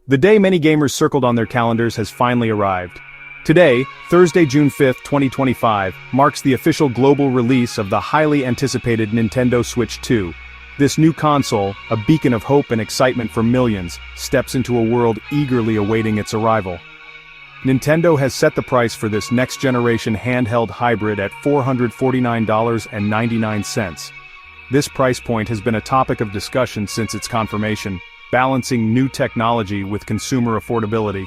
The day many gamers circled on their calendars has finally arrived. Today, Thursday, June 5, 2025, marks the official global release of the highly anticipated Nintendo Switch 2. This new console, a beacon of hope and excitement for millions, steps into a world eagerly awaiting its arrival. Nintendo has set the price for this next-generation handheld hybrid at $449.99. This price point has been a topic of discussion since its confirmation, balancing new technology with consumer affordability.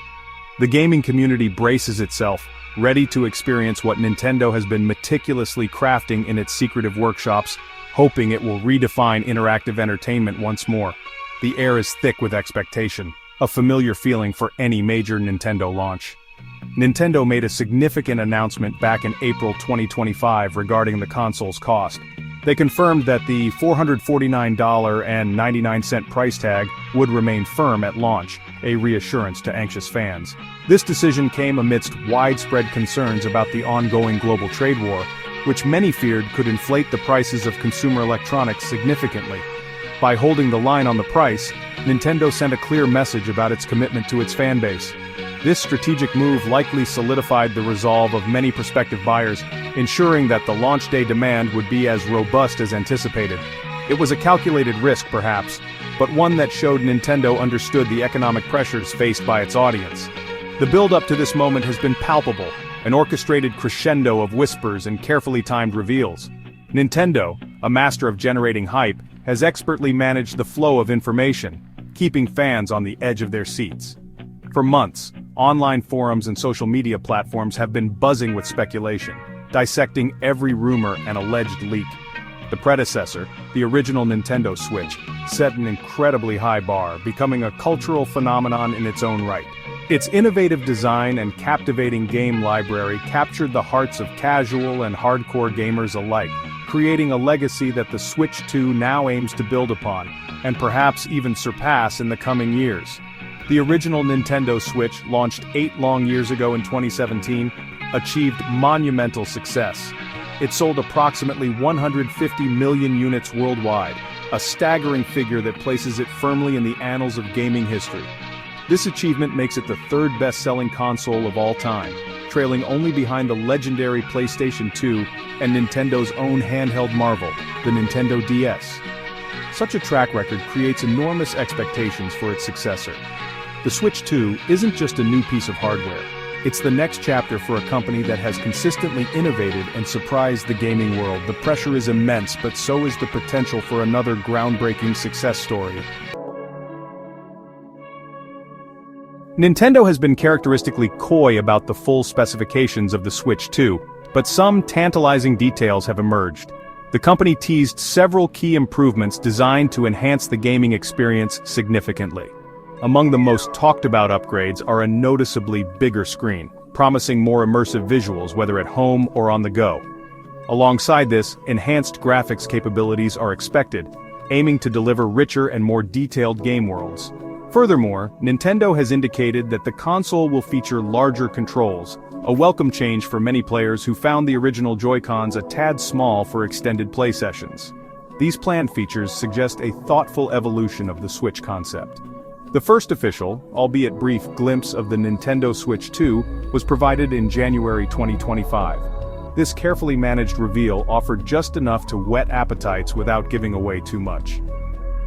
The gaming community braces itself, ready to experience what Nintendo has been meticulously crafting in its secretive workshops, hoping it will redefine interactive entertainment once more. The air is thick with expectation, a familiar feeling for any major Nintendo launch. Nintendo made a significant announcement back in April 2025 regarding the console's cost. They confirmed that the $449.99 price tag would remain firm at launch, a reassurance to anxious fans. This decision came amidst widespread concerns about the ongoing global trade war, which many feared could inflate the prices of consumer electronics significantly. By holding the line on the price, Nintendo sent a clear message about its commitment to its fanbase. This strategic move likely solidified the resolve of many prospective buyers, ensuring that the launch day demand would be as robust as anticipated. It was a calculated risk perhaps, but one that showed Nintendo understood the economic pressures faced by its audience. The build-up to this moment has been palpable, an orchestrated crescendo of whispers and carefully timed reveals. Nintendo, a master of generating hype, has expertly managed the flow of information, keeping fans on the edge of their seats. For months, online forums and social media platforms have been buzzing with speculation, dissecting every rumor and alleged leak. The predecessor, the original Nintendo Switch, set an incredibly high bar, becoming a cultural phenomenon in its own right. Its innovative design and captivating game library captured the hearts of casual and hardcore gamers alike, creating a legacy that the Switch 2 now aims to build upon, and perhaps even surpass in the coming years. The original Nintendo Switch, launched 8 long years ago in 2017, achieved monumental success. It sold approximately 150 million units worldwide, a staggering figure that places it firmly in the annals of gaming history. This achievement makes it the third best-selling console of all time, trailing only behind the legendary PlayStation 2 and Nintendo's own handheld marvel, the Nintendo DS. Such a track record creates enormous expectations for its successor. The Switch 2 isn't just a new piece of hardware. It's the next chapter for a company that has consistently innovated and surprised the gaming world. The pressure is immense, but so is the potential for another groundbreaking success story. Nintendo has been characteristically coy about the full specifications of the Switch 2, but some tantalizing details have emerged. The company teased several key improvements designed to enhance the gaming experience significantly. Among the most talked-about upgrades are a noticeably bigger screen, promising more immersive visuals whether at home or on the go. Alongside this, enhanced graphics capabilities are expected, aiming to deliver richer and more detailed game worlds. Furthermore, Nintendo has indicated that the console will feature larger controls, a welcome change for many players who found the original Joy-Cons a tad small for extended play sessions. These planned features suggest a thoughtful evolution of the Switch concept. The first official, albeit brief, glimpse of the Nintendo Switch 2 was provided in January 2025. This carefully managed reveal offered just enough to whet appetites without giving away too much.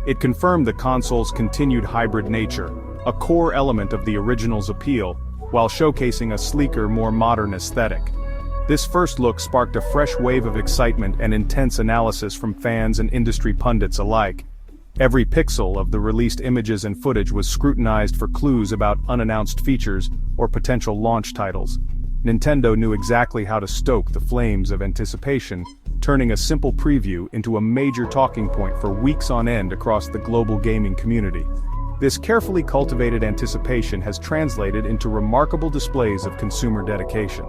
It confirmed the console's continued hybrid nature, a core element of the original's appeal, while showcasing a sleeker, more modern aesthetic. This first look sparked a fresh wave of excitement and intense analysis from fans and industry pundits alike. Every pixel of the released images and footage was scrutinized for clues about unannounced features or potential launch titles. Nintendo knew exactly how to stoke the flames of anticipation, turning a simple preview into a major talking point for weeks on end across the global gaming community. This carefully cultivated anticipation has translated into remarkable displays of consumer dedication.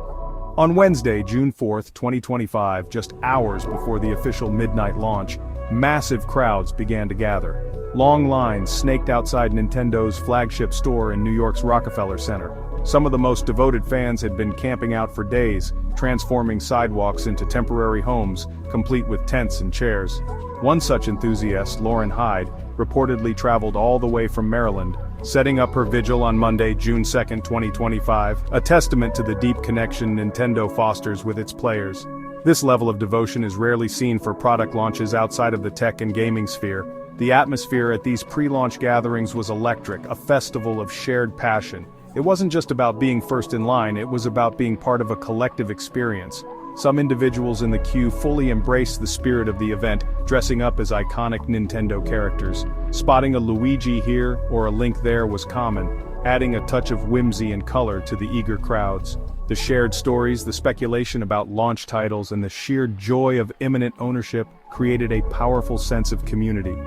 On Wednesday, June 4, 2025, just hours before the official midnight launch, massive crowds began to gather. Long lines snaked outside Nintendo's flagship store in New York's Rockefeller Center. Some of the most devoted fans had been camping out for days, transforming sidewalks into temporary homes, complete with tents and chairs. One such enthusiast, Lauren Hyde, reportedly traveled all the way from Maryland, setting up her vigil on Monday, June 2, 2025, a testament to the deep connection Nintendo fosters with its players. This level of devotion is rarely seen for product launches outside of the tech and gaming sphere. The atmosphere at these pre-launch gatherings was electric, a festival of shared passion. It wasn't just about being first in line, it was about being part of a collective experience. Some individuals in the queue fully embraced the spirit of the event, dressing up as iconic Nintendo characters. Spotting a Luigi here or a Link there was common, adding a touch of whimsy and color to the eager crowds. The shared stories, the speculation about launch titles, and the sheer joy of imminent ownership created a powerful sense of community.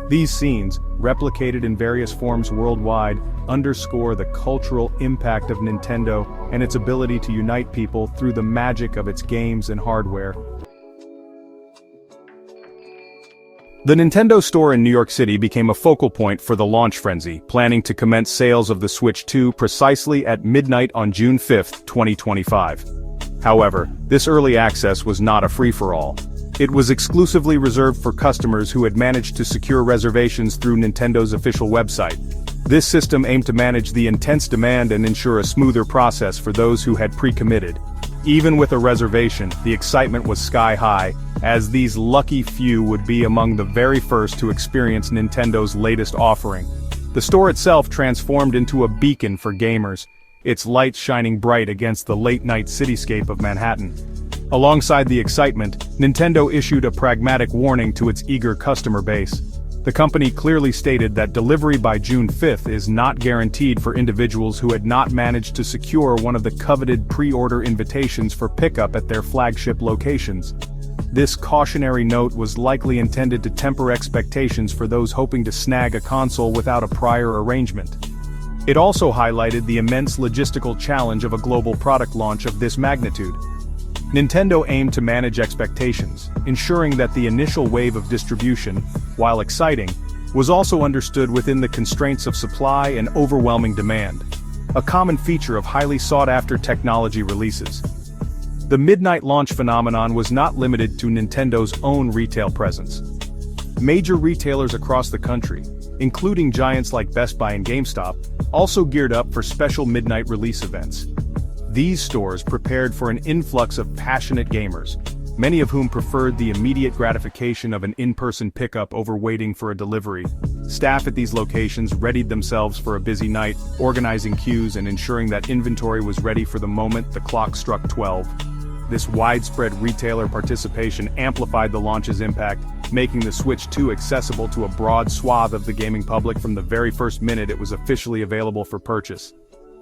These scenes, replicated in various forms worldwide, underscore the cultural impact of Nintendo and its ability to unite people through the magic of its games and hardware. The Nintendo store in New York City became a focal point for the launch frenzy, planning to commence sales of the Switch 2 precisely at midnight on June 5, 2025. However, this early access was not a free-for-all. It was exclusively reserved for customers who had managed to secure reservations through Nintendo's official website. This system aimed to manage the intense demand and ensure a smoother process for those who had pre-committed. Even with a reservation, the excitement was sky-high, as these lucky few would be among the very first to experience Nintendo's latest offering. The store itself transformed into a beacon for gamers, its lights shining bright against the late-night cityscape of Manhattan. Alongside the excitement, Nintendo issued a pragmatic warning to its eager customer base. The company clearly stated that delivery by June 5 is not guaranteed for individuals who had not managed to secure one of the coveted pre-order invitations for pickup at their flagship locations. This cautionary note was likely intended to temper expectations for those hoping to snag a console without a prior arrangement. It also highlighted the immense logistical challenge of a global product launch of this magnitude. Nintendo aimed to manage expectations, ensuring that the initial wave of distribution, while exciting, was also understood within the constraints of supply and overwhelming demand, a common feature of highly sought-after technology releases. The midnight launch phenomenon was not limited to Nintendo's own retail presence. Major retailers across the country, including giants like Best Buy and GameStop, also geared up for special midnight release events. These stores prepared for an influx of passionate gamers, many of whom preferred the immediate gratification of an in-person pickup over waiting for a delivery. Staff at these locations readied themselves for a busy night, organizing queues and ensuring that inventory was ready for the moment the clock struck 12. This widespread retailer participation amplified the launch's impact, making the Switch 2 accessible to a broad swath of the gaming public from the very first minute it was officially available for purchase.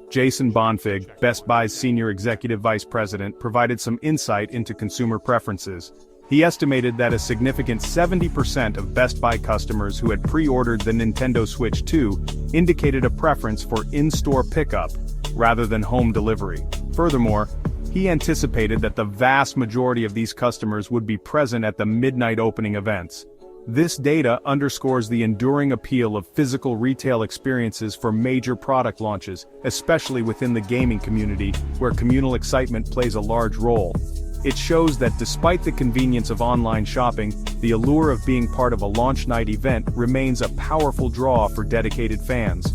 Jason Bonfig, Best Buy's senior executive vice president, provided some insight into consumer preferences. He estimated that a significant 70% of Best Buy customers who had pre-ordered the Nintendo Switch 2 indicated a preference for in-store pickup rather than home delivery. Furthermore, he anticipated that the vast majority of these customers would be present at the midnight opening events. This data underscores the enduring appeal of physical retail experiences for major product launches, especially within the gaming community, where communal excitement plays a large role. It shows that despite the convenience of online shopping, the allure of being part of a launch night event remains a powerful draw for dedicated fans.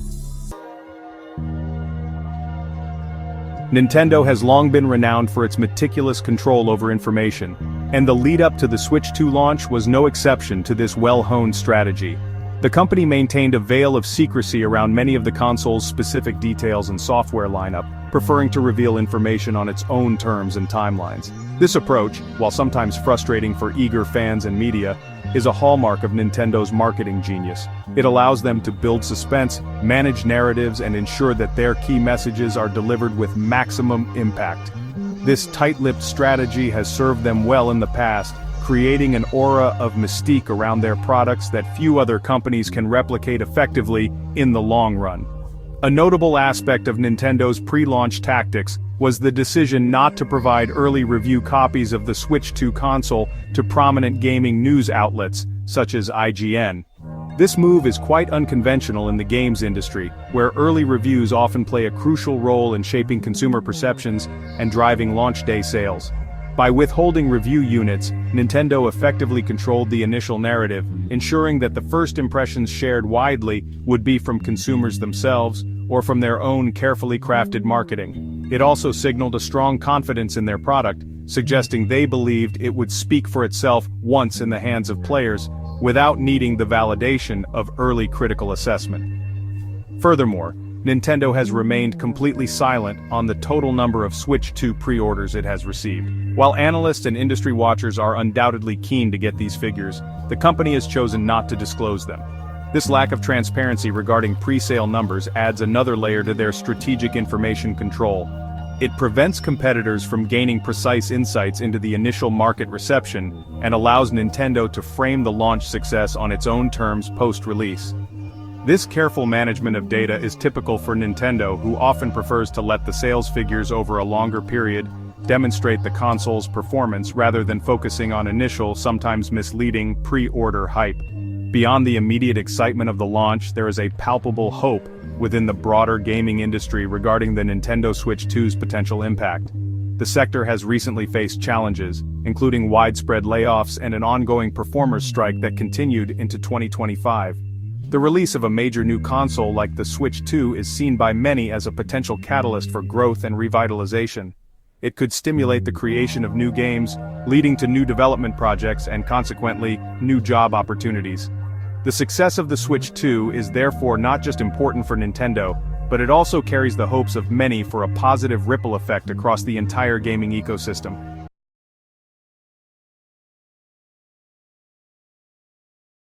Nintendo has long been renowned for its meticulous control over information, and the lead-up to the Switch 2 launch was no exception to this well-honed strategy. The company maintained a veil of secrecy around many of the console's specific details and software lineup, preferring to reveal information on its own terms and timelines. This approach, while sometimes frustrating for eager fans and media, is a hallmark of Nintendo's marketing genius. It allows them to build suspense, manage narratives, and ensure that their key messages are delivered with maximum impact. This tight-lipped strategy has served them well in the past, creating an aura of mystique around their products that few other companies can replicate effectively in the long run. A notable aspect of Nintendo's pre-launch tactics was the decision not to provide early review copies of the Switch 2 console to prominent gaming news outlets, such as IGN. This move is quite unconventional in the games industry, where early reviews often play a crucial role in shaping consumer perceptions and driving launch day sales. By withholding review units, Nintendo effectively controlled the initial narrative, ensuring that the first impressions shared widely would be from consumers themselves, or from their own carefully crafted marketing. It also signaled a strong confidence in their product, suggesting they believed it would speak for itself once in the hands of players, without needing the validation of early critical assessment. Furthermore, Nintendo has remained completely silent on the total number of Switch 2 pre-orders it has received. While analysts and industry watchers are undoubtedly keen to get these figures, the company has chosen not to disclose them. This lack of transparency regarding pre-sale numbers adds another layer to their strategic information control. It prevents competitors from gaining precise insights into the initial market reception, and allows Nintendo to frame the launch success on its own terms post-release. This careful management of data is typical for Nintendo, who often prefers to let the sales figures over a longer period demonstrate the console's performance rather than focusing on initial, sometimes misleading, pre-order hype. Beyond the immediate excitement of the launch, there is a palpable hope within the broader gaming industry regarding the Nintendo Switch 2's potential impact. The sector has recently faced challenges, including widespread layoffs and an ongoing performers' strike that continued into 2025. The release of a major new console like the Switch 2 is seen by many as a potential catalyst for growth and revitalization. It could stimulate the creation of new games, leading to new development projects and consequently, new job opportunities. The success of the Switch 2 is therefore not just important for Nintendo, but it also carries the hopes of many for a positive ripple effect across the entire gaming ecosystem.